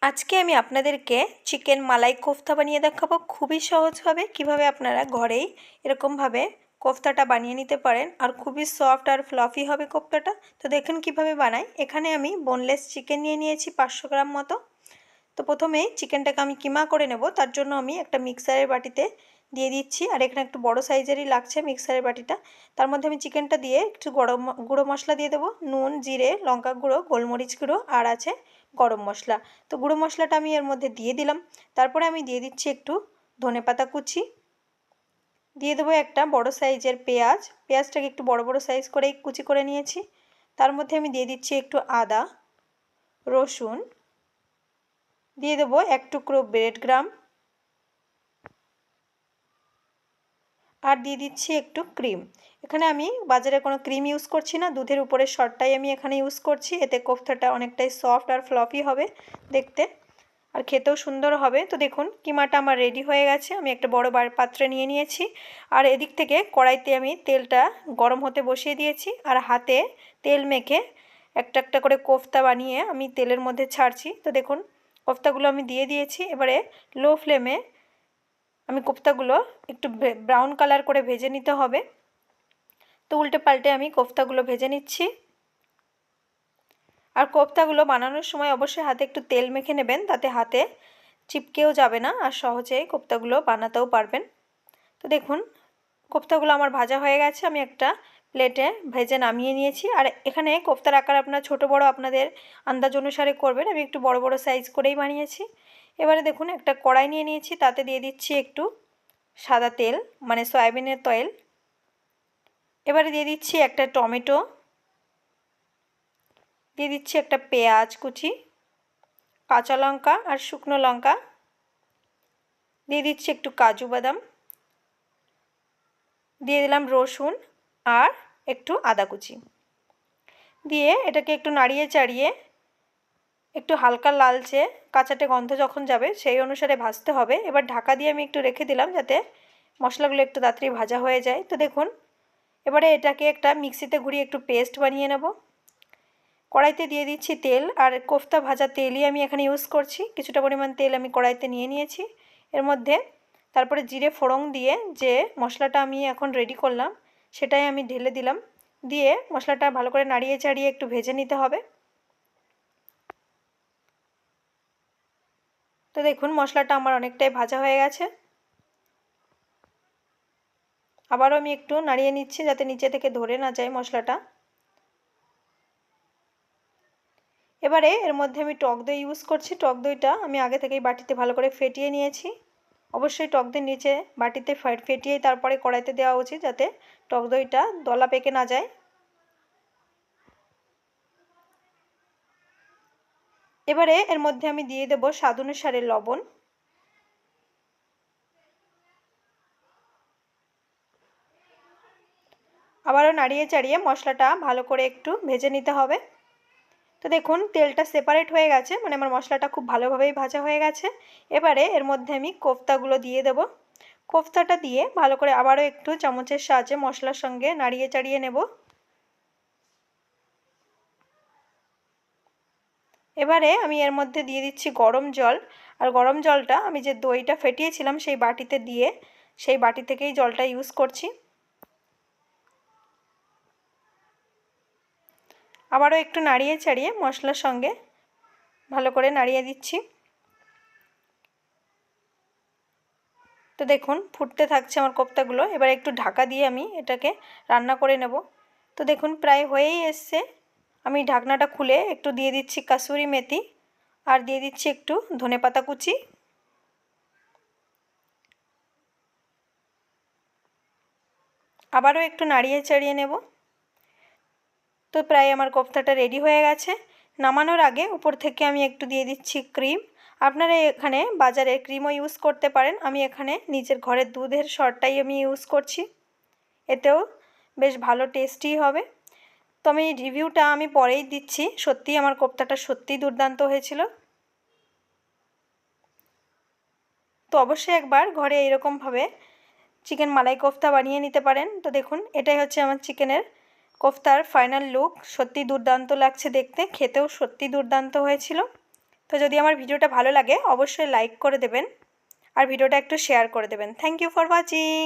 আজকে আমি আপনাদেরকে চিকেন মালাই কোফতা বানিয়ে দেখাবো। খুবই সহজভাবে কিভাবে আপনারা ঘরেই এরকমভাবে কোফতাটা বানিয়ে নিতে পারেন আর খুবই সফট আর ফ্লাফি হবে কোফতাটা। তো দেখুন কিভাবে বানাই। এখানে আমি বোনলেস চিকেন নিয়ে নিয়েছি 500 গ্রাম মতো। তো প্রথমেই চিকেনটাকে আমি কিমা করে নেব, তার জন্য আমি একটা মিক্সারের বাটিতে দিয়ে দিচ্ছি। আর এখানে একটু বড় সাইজেরই লাগছে মিক্সারের বাটিটা। তার মধ্যে আমি চিকেনটা দিয়ে একটু গুঁড়ো মশলা দিয়ে দেবো, নুন, জিরে, লঙ্কা গুঁড়ো, গোলমরিচ গুঁড়ো আর আছে গরম মশলা। তো গুঁড়ো মশলাটা আমি এর মধ্যে দিয়ে দিলাম। তারপরে আমি দিয়ে দিচ্ছি একটু ধনেপাতা কুচি, দিয়ে দেবো একটা বড় সাইজের পেঁয়াজ। পেঁয়াজটাকে একটু বড় বড় সাইজ করে কুচি করে নিয়েছি। তার মধ্যে আমি দিয়ে দিচ্ছি একটু আদা, রসুন, দিয়ে দেবো এক টুকরো ব্রেড গ্রাম আর দিয়ে দিচ্ছি একটু ক্রিম। এখানে আমি বাজারে কোনো ক্রিম ইউজ করছি না, দুধের উপরের সরটাই আমি এখানে ইউজ করছি। এতে কোফতাটা অনেকটাই সফট আর ফ্লফি হবে দেখতে, আর খেতেও সুন্দর হবে। তো দেখুন কিমাটা আমার রেডি হয়ে গেছে। আমি একটা বড় পাত্রে নিয়ে নিয়েছি আর এদিক থেকে কড়াইতে আমি তেলটা গরম হতে বসিয়ে দিয়েছি আর হাতে তেল মেখে একটা একটা করে কোফতা বানিয়ে আমি তেলের মধ্যে ছাড়ছি। তো দেখুন কোফতাগুলো আমি দিয়ে দিয়েছি। এবারে লো ফ্লেমে আমি কোফতাগুলো একটু ব্রাউন কালার করে ভেজে নিতে হবে। তো উল্টে পাল্টে আমি কোফতাগুলো ভেজে নিচ্ছি। আর কোফতাগুলো বানানোর সময় অবশ্যই হাতে একটু তেল মেখে নেবেন, তাতে হাতে চিপকেও যাবে না আর সহজেই কোফতাগুলো বানাতেও পারবেন। তো দেখুন কোফতাগুলো আমার ভাজা হয়ে গেছে। আমি একটা প্লেটে ভেজে নামিয়ে নিয়েছি। আর এখানে কোফতার আকার আপনারা ছোটো বড়ো আপনাদের আন্দাজ অনুসারে করবেন। আমি একটু বড় বড় সাইজ করেই বানিয়েছি। এবারে দেখুন একটা কড়াই নিয়ে নিয়েছি, তাতে দিয়ে দিচ্ছি একটু সাদা তেল মানে সয়াবিনের তেল। এবারে দিয়ে দিচ্ছি একটা টমেটো, দিয়ে দিচ্ছি একটা পেঁয়াজ কুচি, কাঁচা লঙ্কা আর শুকনো লঙ্কা, দিয়ে দিচ্ছি একটু কাজু বাদাম, দিয়ে দিলাম রসুন আর একটু আদা কুচি, দিয়ে এটাকে একটু নাড়িয়ে চাড়িয়ে একটু হালকা লালচে কাঁচাটে গন্ধ যখন যাবে সেই অনুসারে ভাজতে হবে। এবার ঢাকা দিয়ে আমি একটু রেখে দিলাম যাতে মশলাগুলো একটু তাড়াতাড়ি ভাজা হয়ে যায়। তো দেখুন এবারে এটাকে একটা মিক্সিতে ঘুরিয়ে একটু পেস্ট বানিয়ে নেব। কড়াইতে দিয়ে দিচ্ছি তেল, আর কোফতা ভাজা তেলই আমি এখানে ইউজ করছি। কিছুটা পরিমাণ তেল আমি কড়াইতে নিয়ে নিয়েছি। এর মধ্যে তারপরে জিরে ফোড়ন দিয়ে যে মশলাটা আমি এখন রেডি করলাম সেটাই আমি ঢেলে দিলাম, দিয়ে মশলাটা ভালো করে নাড়িয়ে চাড়িয়ে একটু ভেজে নিতে হবে। তো দেখুন মশলাটা আমার অনেকটাই ভাজা হয়ে গেছে। আবারও আমি একটু নাড়িয়ে নিচ্ছি যাতে নিচে থেকে ধরে না যায় মশলাটা। এবারে এর মধ্যে আমি টক দই ইউজ করছি। টক দইটা আমি আগে থেকেই বাটিতে ভালো করে ফেটিয়ে নিয়েছি। অবশ্যই টক দই নিচে বাটিতে ফেটিয়েই তারপরে কড়াইতে দেওয়া উচিত, যাতে টক দইটা দলা পেকে না যায়। এবারে এর মধ্যে আমি দিয়ে দেব স্বাদ অনুসারে লবণ, আবারও নাড়িয়ে চাড়িয়ে মশলাটা ভালো করে একটু ভেজে নিতে হবে। তো দেখুন তেলটা সেপারেট হয়ে গেছে, মানে আমার মশলাটা খুব ভালোভাবেই ভাজা হয়ে গেছে। এবারে এর মধ্যে আমি কোফতাগুলো দিয়ে দেব। কোফতাটা দিয়ে ভালো করে আবারও একটু চামচের সাহায্যে মশলার সঙ্গে নাড়িয়ে চাড়িয়ে নেব। এবারে আমি এর মধ্যে দিয়ে দিচ্ছি গরম জল, আর গরম জলটা আমি যে দইটা ফেটিয়েছিলাম সেই বাটিতে দিয়ে সেই বাটি থেকেই জলটা ইউজ করছি। আবারও একটু নাড়িয়ে চাড়িয়ে মশলার সঙ্গে ভালো করে নাড়িয়ে দিচ্ছি। তো দেখুন ফুটতে থাকছে আমার কোফতাগুলো। এবার একটু ঢাকা দিয়ে আমি এটাকে রান্না করে নেব। তো দেখুন প্রায় হয়েই এসছে। আমি ঢাকনাটা খুলে একটু দিয়ে দিচ্ছি কাসুরি মেথি আর দিয়ে দিচ্ছি একটু ধনেপাতা কুচি। আবারও একটু নাড়িয়ে চাড়িয়ে নেব। তো প্রায় আমার কোফতাটা রেডি হয়ে গেছে। নামানোর আগে উপর থেকে আমি একটু দিয়ে দিচ্ছি ক্রিম। আপনারা এখানে বাজারে ক্রিমও ইউজ করতে পারেন। আমি এখানে নিজের ঘরের দুধের সরটাই আমি ইউজ করছি, এতেও বেশ ভালো টেস্টি হবে। তো আমি রিভিউটা আমি পরেই দিচ্ছি। সত্যিই আমার কোফতাটা সত্যিই দুর্দান্ত হয়েছিল। তো অবশ্যই একবার ঘরে এরকমভাবে চিকেন মালাই কোফতা বানিয়ে নিতে পারেন। তো দেখুন এটাই হচ্ছে আমার চিকেনের কোফতার ফাইনাল লুক। সত্যি দুর্দান্ত লাগছে দেখতে, খেতেও সত্যি দুর্দান্ত হয়েছিল। তো যদি আমার ভিডিওটা ভালো লাগে অবশ্যই লাইক করে দেবেন আর ভিডিওটা একটু শেয়ার করে দেবেন। Thank you for watching.